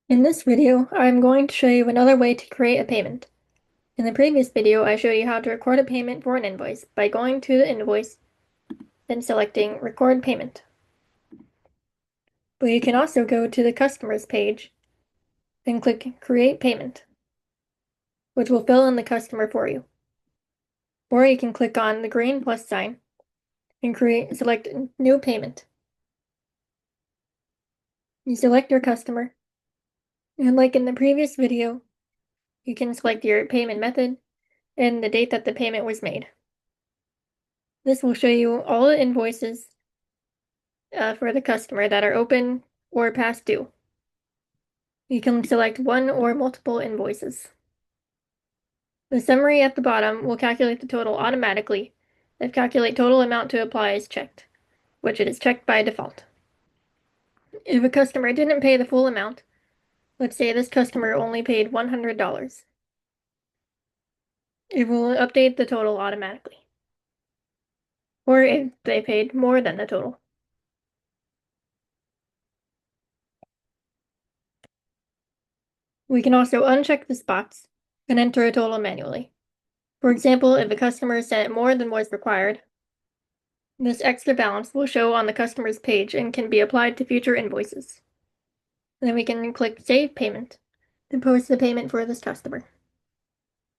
In this video, I'm going to show you another way to create a payment. In the previous video, I showed you how to record a payment for an invoice by going to the invoice, then selecting Record Payment. But you can also go to the Customers page and click Create Payment, which will fill in the customer for you. Or you can click on the green plus sign and select New Payment. You select your customer, and like in the previous video, you can select your payment method and the date that the payment was made. This will show you all the invoices for the customer that are open or past due. You can select one or multiple invoices. The summary at the bottom will calculate the total automatically if calculate total amount to apply is checked, which it is checked by default. If a customer didn't pay the full amount, let's say this customer only paid $100, it will update the total automatically. Or if they paid more than the total. We can also uncheck this box and enter a total manually. For example, if a customer sent more than was required, this extra balance will show on the customer's page and can be applied to future invoices. Then we can click Save Payment to post the payment for this customer.